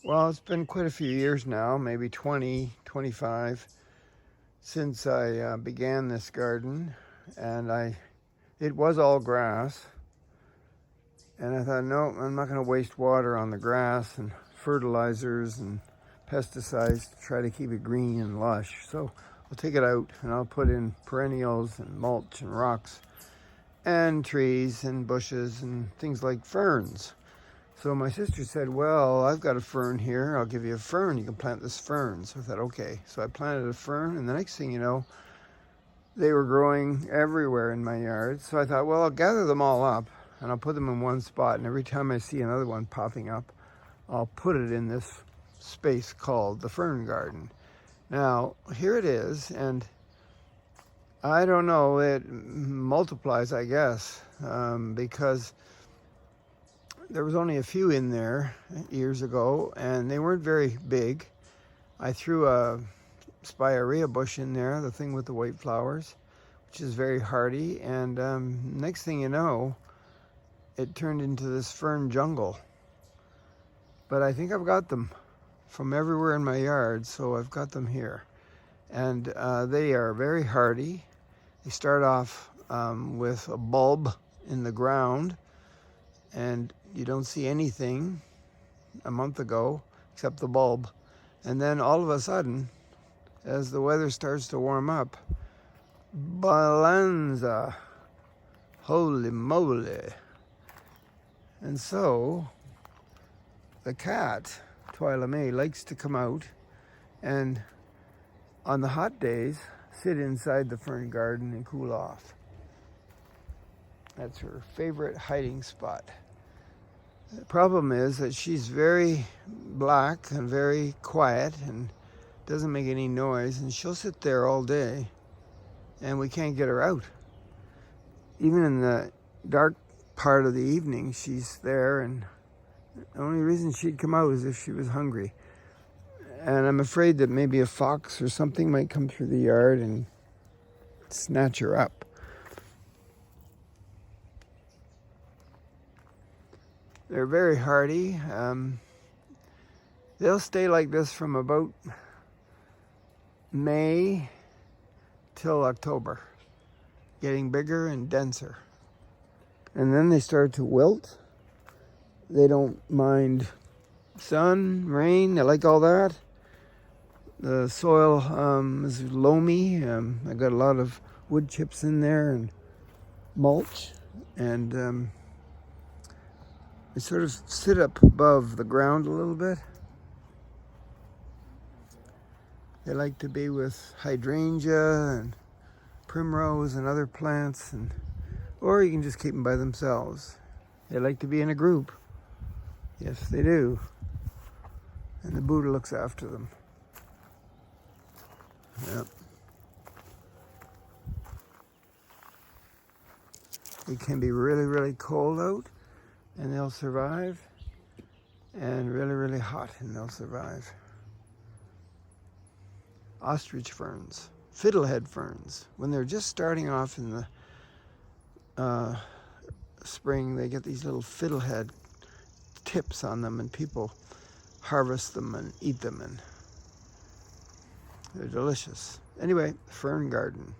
Well, it's been quite a few years now, maybe 20, 25, since I began this garden, and it was all grass, and I thought, no, I'm not going to waste water on the grass and fertilizers and pesticides to try to keep it green and lush. So I'll take it out and I'll put in perennials and mulch and rocks and trees and bushes and things like ferns. So my sister said, well, I've got a fern here. I'll give you a fern. You can plant this fern. So I thought, okay. So I planted a fern, and the next thing you know, they were growing everywhere in my yard. So I thought, well, I'll gather them all up, and I'll put them in one spot. And every time I see another one popping up, I'll put it in this space called the fern garden. Now, here it is, and I don't know, it multiplies, I guess, because there was only a few in there years ago, and they weren't very big. I threw a spirea bush in there, the thing with the white flowers, which is very hardy, and next thing you know, it turned into this fern jungle. But I think I've got them from everywhere in my yard, so I've got them here. And they are very hardy. They start off with a bulb in the ground, and you don't see anything a month ago except the bulb. And then all of a sudden, as the weather starts to warm up, balanza, holy moly. And so the cat, Twyla May, likes to come out and on the hot days sit inside the fern garden and cool off. That's her favorite hiding spot. The problem is that she's very black and very quiet and doesn't make any noise, and she'll sit there all day and we can't get her out. Even in the dark part of the evening, she's there, and the only reason she'd come out is if she was hungry. And I'm afraid that maybe a fox or something might come through the yard and snatch her up. They're very hardy. They'll stay like this from about May till October, getting bigger and denser. And then they start to wilt. They don't mind sun, rain, they like all that. The soil is loamy. I got a lot of wood chips in there and mulch, and they sort of sit up above the ground a little bit. They like to be with hydrangea and primrose and other plants, or you can just keep them by themselves. They like to be in a group. Yes, they do. And the Buddha looks after them. Yep. It can be really, really cold out, and they'll survive, and really, really hot, and they'll survive. Ostrich ferns, fiddlehead ferns. When they're just starting off in the spring, they get these little fiddlehead tips on them, and people harvest them and eat them, and they're delicious. Anyway, fern garden.